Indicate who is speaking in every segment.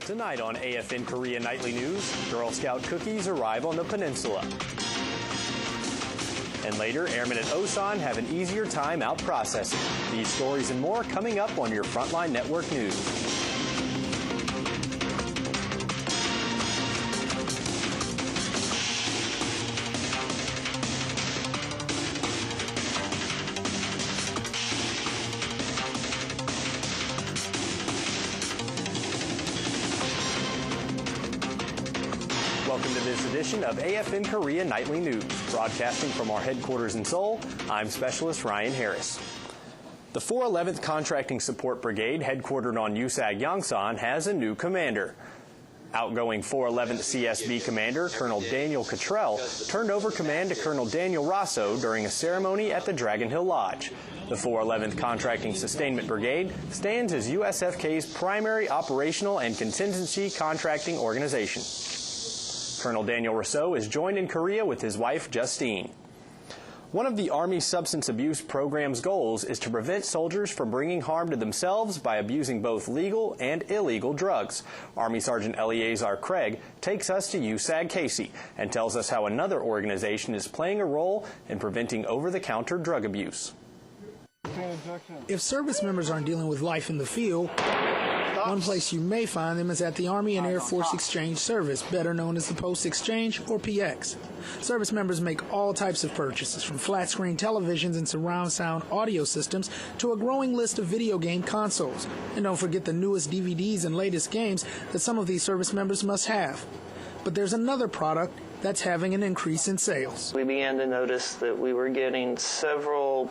Speaker 1: Tonight on AFN Korea Nightly News, Girl Scout cookies arrive on the peninsula. And later, airmen at Osan have an easier time out processing. These stories and more coming up on your Frontline Network News. Welcome to this edition of AFN Korea Nightly News. Broadcasting from our headquarters in Seoul, I'm Specialist Ryan Harris. The 411th Contracting Support Brigade, headquartered on Yusag, Yongsan, has a new commander. Outgoing 411th CSB Commander Colonel Daniel Cottrell turned over command to Colonel Daniel Rosso during a ceremony at the Dragon Hill Lodge. The 411th Contracting Sustainment Brigade stands as USFK's primary operational and contingency contracting organization. Colonel Daniel Rousseau is joined in Korea with his wife, Justine. One of the Army substance abuse program's goals is to prevent soldiers from bringing harm to themselves by abusing both legal and illegal drugs. Army Sergeant Eleazar Craig takes us to USAG Casey and tells us how another organization is playing a role in preventing over-the-counter drug abuse.
Speaker 2: If service members aren't dealing with life in the field, one place you may find them is at the Army and Air Force Exchange Service, better known as the Post Exchange or PX. Service members make all types of purchases, from flat-screen televisions and surround sound audio systems to a growing list of video game consoles. And don't forget the newest DVDs and latest games that some of these service members must have. But there's another product that's having an increase in sales.
Speaker 3: We began to notice that we were getting several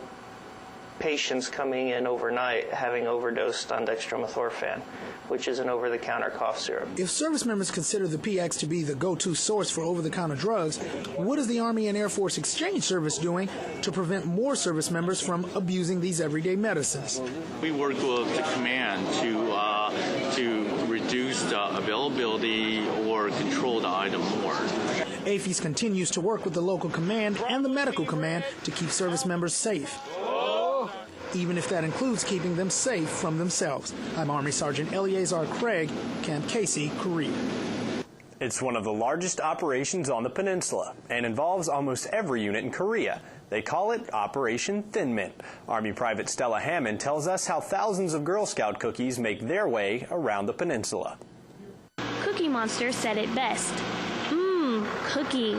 Speaker 3: patients coming in overnight having overdosed on dextromethorphan, which is an over-the-counter cough syrup.
Speaker 2: If service members consider the PX to be the go-to source for over-the-counter drugs, what is the Army and Air Force Exchange Service doing to prevent more service members from abusing these everyday medicines?
Speaker 4: We work with the command to reduce the availability or control the item more.
Speaker 2: AFES continues to work with the local command and the medical command to keep service members safe, even if that includes keeping them safe from themselves. I'm Army Sergeant Eleazar Craig, Camp Casey, Korea.
Speaker 1: It's one of the largest operations on the peninsula and involves almost every unit in Korea. They call it Operation Thin Mint. Army Private Stella Hammond tells us how thousands of Girl Scout cookies make their way around the peninsula.
Speaker 5: Cookie Monster said it best. Cookie.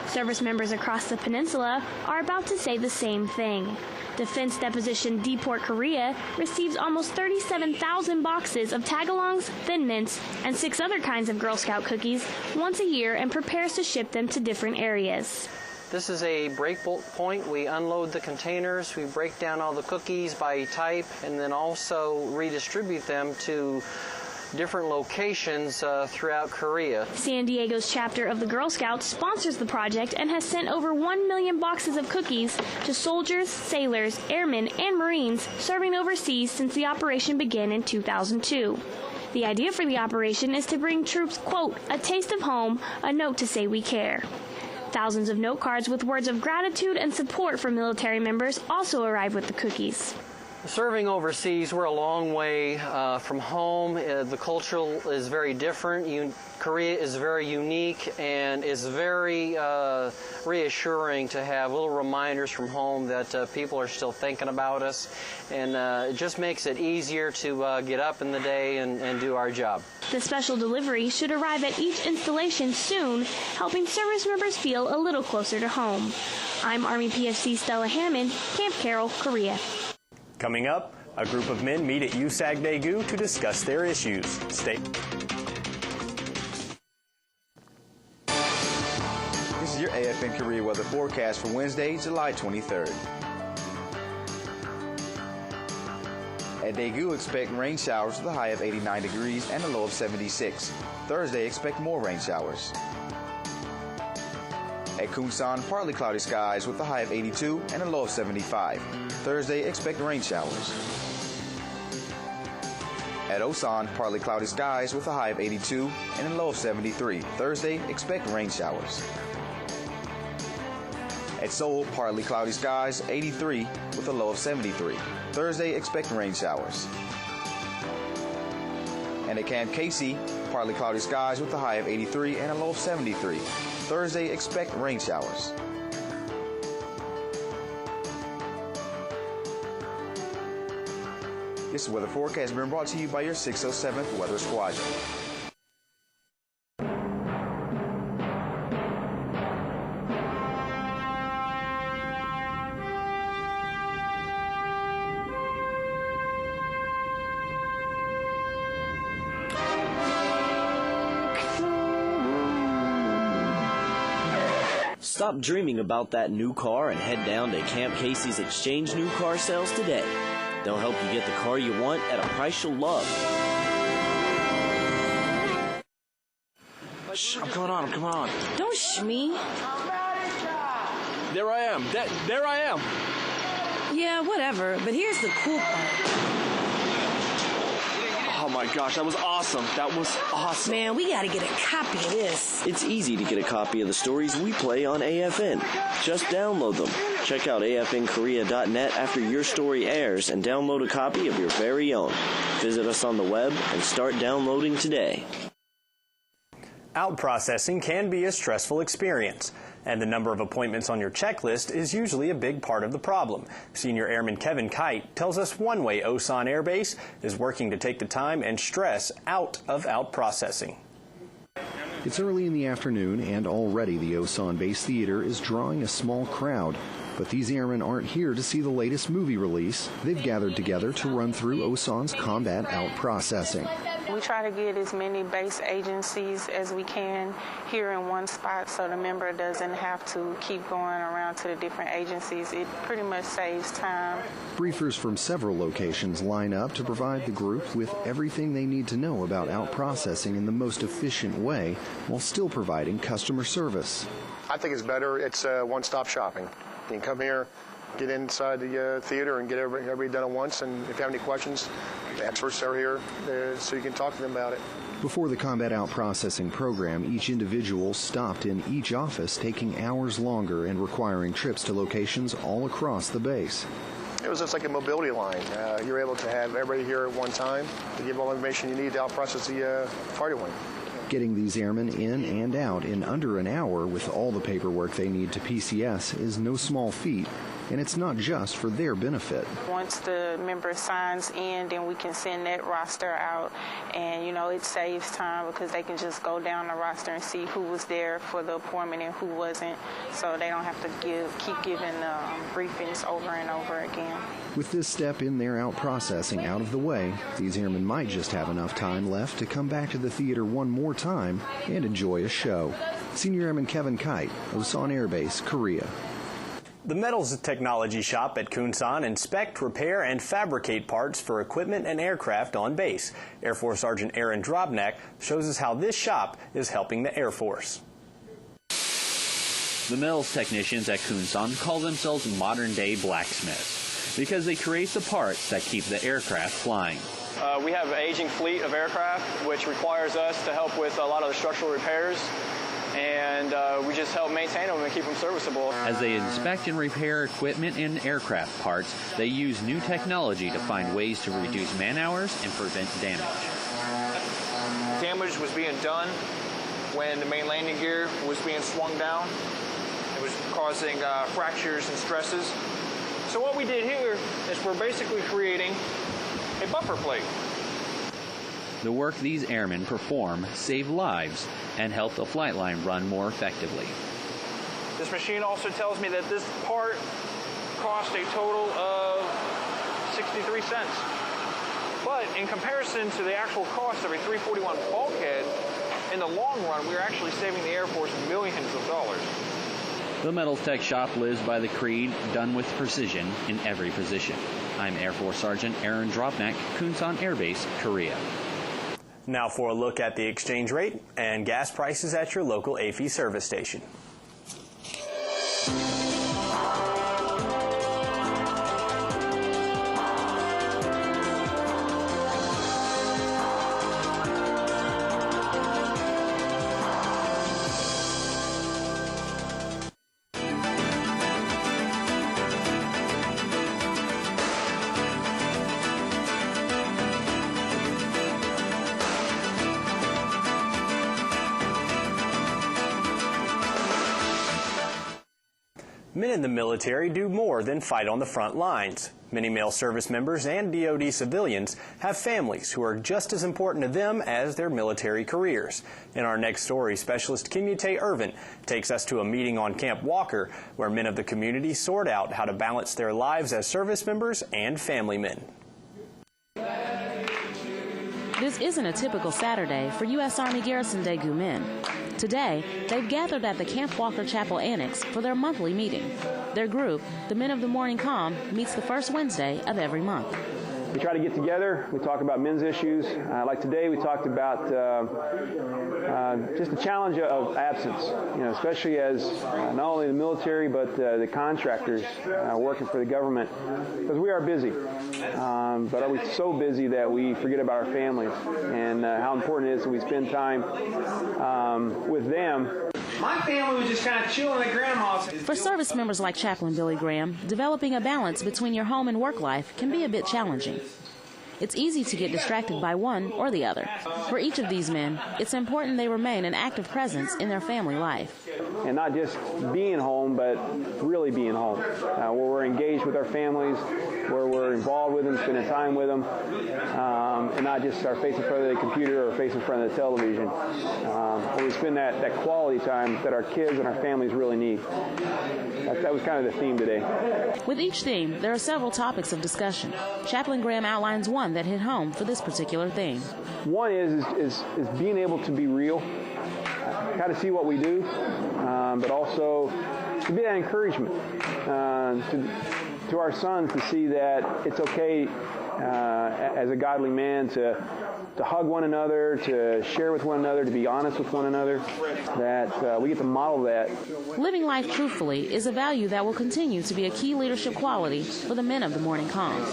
Speaker 5: Service members across the peninsula are about to say the same thing. Defense Deposition Deport Korea receives almost 37,000 boxes of tagalongs, Thin Mints, and 6 other kinds of Girl Scout cookies once a year and prepares to ship them to different areas.
Speaker 3: This is a break point. We unload the containers, we break down all the cookies by type, and then also redistribute them to different locations throughout Korea.
Speaker 5: San Diego's chapter of the Girl Scouts sponsors the project and has sent over 1 million boxes of cookies to soldiers, sailors, airmen, and Marines serving overseas since the operation began in 2002. The idea for the operation is to bring troops, quote, a taste of home, a note to say we care. Thousands of note cards with words of gratitude and support for military members also arrive with the cookies.
Speaker 3: Serving overseas, we're a long way from home. The culture is very different. Korea is very unique, and it's very reassuring to have little reminders from home that people are still thinking about us, and it just makes it easier to get up in the day and do our job.
Speaker 5: The special delivery should arrive at each installation soon, helping service members feel a little closer to home. I'm Army PFC Stella Hammond, Camp Carroll, Korea.
Speaker 1: Coming up, a group of men meet at USAG Daegu to discuss their issues. Stay.
Speaker 6: This is your AFN Korea weather forecast for Wednesday, July 23rd. At Daegu, expect rain showers with a high of 89 degrees and a low of 76. Thursday, expect more rain showers. At Kunsan, partly cloudy skies with a high of 82 and a low of 75. Thursday, expect rain showers. At Osan, partly cloudy skies with a high of 82 and a low of 73. Thursday, expect rain showers. At Seoul, partly cloudy skies, 83 with a low of 73. Thursday, expect rain showers. And at Camp Casey, partly cloudy skies with a high of 83 and a low of 73. Thursday, expect rain showers. This weather forecast has been brought to you by your 607th Weather Squadron.
Speaker 7: Stop dreaming about that new car and head down to Camp Casey's Exchange New Car Sales today. They'll help you get the car you want at a price you'll love.
Speaker 8: Shh, I'm coming on.
Speaker 9: Don't shh me.
Speaker 8: There I am. There I am.
Speaker 9: Yeah, whatever. But here's the cool part.
Speaker 8: Oh my gosh, that was awesome.
Speaker 9: Man, we gotta get a copy of this.
Speaker 7: It's easy to get a copy of the stories we play on AFN. Just download them. Check out afnkorea.net after your story airs and download a copy of your very own. Visit us on the web and start downloading today.
Speaker 1: Out processing can be a stressful experience, and the number of appointments on your checklist is usually a big part of the problem. Senior Airman Kevin Kite tells us one way Osan Air Base is working to take the time and stress out of out processing.
Speaker 10: It's early in the afternoon, and already the Osan Base Theater is drawing a small crowd. But these airmen aren't here to see the latest movie release. They've gathered together to run through Osan's combat out processing.
Speaker 11: We try to get as many base agencies as we can here in one spot so the member doesn't have to keep going around to the different agencies. It pretty much saves time.
Speaker 10: Briefers from several locations line up to provide the group with everything they need to know about out processing in the most efficient way while still providing customer service.
Speaker 12: I think it's better. It's one-stop shopping. You can come here, get inside the theater and get everybody done at once, and if you have any questions, the experts are here so you can talk to them about it.
Speaker 10: Before the combat out processing program, each individual stopped in each office, taking hours longer and requiring trips to locations all across the base.
Speaker 12: It was just like a mobility line. You're able to have everybody here at one time to give all the information you need to out process the fighter wing.
Speaker 10: Getting these airmen in and out in under an hour with all the paperwork they need to PCS is no small feat, and it's not just for their benefit.
Speaker 11: Once the member signs in, then we can send that roster out, and it saves time because they can just go down the roster and see who was there for the appointment and who wasn't, so they don't have to keep giving briefings over and over again.
Speaker 10: With this step in their out processing out of the way, these airmen might just have enough time left to come back to the theater one more time and enjoy a show. Senior Airman Kevin Kite, Osan Air Base, Korea.
Speaker 1: The Metals Technology Shop at Kunsan inspect, repair, and fabricate parts for equipment and aircraft on base. Air Force Sergeant Aaron Drobnak shows us how this shop is helping the Air Force.
Speaker 13: The metals technicians at Kunsan call themselves modern-day blacksmiths because they create the parts that keep the aircraft flying.
Speaker 14: We have an aging fleet of aircraft, which requires us to help with a lot of the structural repairs, and we just help maintain them and keep them serviceable.
Speaker 13: As they inspect and repair equipment and aircraft parts, they use new technology to find ways to reduce man-hours and prevent damage.
Speaker 14: Damage was being done when the main landing gear was being swung down. It was causing fractures and stresses. So what we did here is we're basically creating a buffer plate.
Speaker 13: The work these airmen perform save lives and help the flight line run more effectively.
Speaker 14: This machine also tells me that this part cost a total of 63 cents. But in comparison to the actual cost of a 341 bulkhead, in the long run, we're actually saving the Air Force millions of dollars.
Speaker 13: The Metals Tech Shop lives by the creed, done with precision in every position. I'm Air Force Sergeant Aaron Drobnak, Kunsan Air Base, Korea.
Speaker 1: Now for a look at the exchange rate and gas prices at your local AFI service station. Men in the military do more than fight on the front lines. Many male service members and DoD civilians have families who are just as important to them as their military careers. In our next story, specialist Kimute Irvin takes us to a meeting on Camp Walker where men of the community sort out how to balance their lives as service members and family men.
Speaker 15: This isn't a typical Saturday for U.S. Army Garrison Daegu men. Today, they've gathered at the Camp Walker Chapel Annex for their monthly meeting. Their group, the Men of the Morning Calm, meets the first Wednesday of every month.
Speaker 16: We try to get together. We talk about men's issues. Like today, we talked about just the challenge of absence, especially as not only the military but the contractors working for the government, because we are busy. But are we so busy that we forget about our families and how important it is that we spend time with them?
Speaker 17: My family was just kind of chilling at Grandma's.
Speaker 15: For service members like Chaplain Billy Graham, developing a balance between your home and work life can be a bit challenging. It's easy to get distracted by one or the other. For each of these men, it's important they remain an active presence in their family life.
Speaker 16: And not just being home, but really being home, where we're engaged with our families, where we're involved with them, spending time with them, and not just our face in front of the computer or face in front of the television. Where we spend that quality time that our kids and our families really need. That was kind of the theme today.
Speaker 15: With each theme, there are several topics of discussion. Chaplain Graham outlines one that hit home for this particular theme.
Speaker 16: One is being able to be real, kind of see what we do, but also to be that encouragement to our sons to see that it's okay as a godly man to hug one another, to share with one another, to be honest with one another, that we get to model that.
Speaker 15: Living life truthfully is a value that will continue to be a key leadership quality for the Men of the Morning Calm.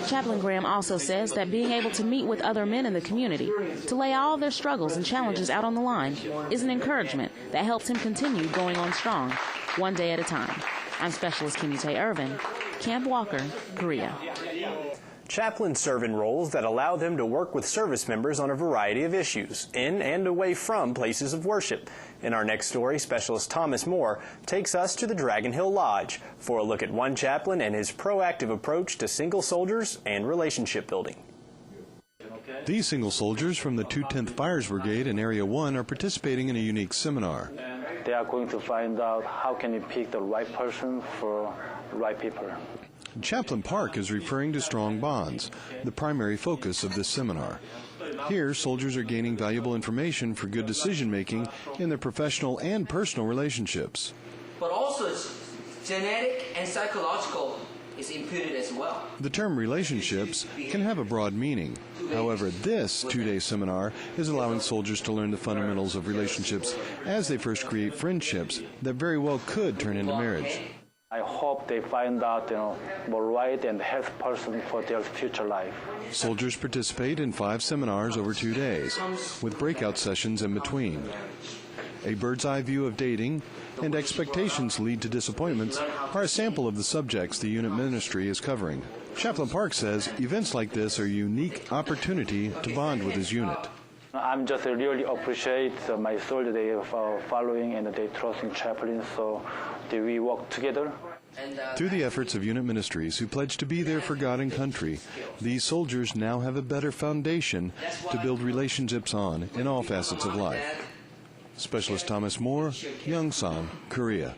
Speaker 15: Chaplain Graham also says that being able to meet with other men in the community, to lay all their struggles and challenges out on the line, is an encouragement that helps him continue going on strong, one day at a time. I'm Specialist Kimute Irvin, Camp Walker, Korea.
Speaker 1: Chaplains serve in roles that allow them to work with service members on a variety of issues, in and away from places of worship. In our next story, Specialist Thomas Moore takes us to the Dragon Hill Lodge for a look at one chaplain and his proactive approach to single soldiers and relationship building.
Speaker 18: These single soldiers from the 210th Fires Brigade in Area 1 are participating in a unique seminar.
Speaker 19: They are going to find out how can you pick the right person for the right people.
Speaker 18: Chaplain Park is referring to strong bonds, the primary focus of this seminar. Here, soldiers are gaining valuable information for good decision-making in their professional and personal relationships.
Speaker 20: But also it's genetic and psychological is imputed as well.
Speaker 18: The term relationships can have a broad meaning. However, this two-day seminar is allowing soldiers to learn the fundamentals of relationships as they first create friendships that very well could turn into marriage.
Speaker 19: I hope they find out, the right and healthy person for their future life.
Speaker 18: Soldiers participate in 5 seminars over 2 days, with breakout sessions in between. A bird's eye view of dating and expectations lead to disappointments are a sample of the subjects the unit ministry is covering. Chaplain Park says events like this are a unique opportunity to bond with his unit.
Speaker 19: I'm just really appreciate my soldiers. They are following and they trusting chaplain, so we work together.
Speaker 18: Through the efforts of unit ministries who pledge to be there for God and country, these soldiers now have a better foundation to build relationships on in all facets of life. Specialist Thomas Moore, Yongsan, Korea.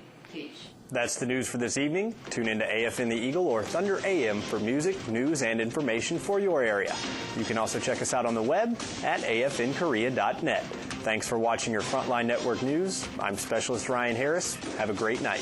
Speaker 1: That's the news for this evening. Tune into AFN The Eagle or Thunder AM for music, news, and information for your area. You can also check us out on the web at afnkorea.net. Thanks for watching your Frontline Network News. I'm Specialist Ryan Harris. Have a great night.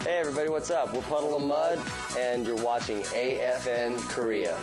Speaker 21: Hey everybody, what's up? We're Puddle of Mud, and you're watching AFN Korea.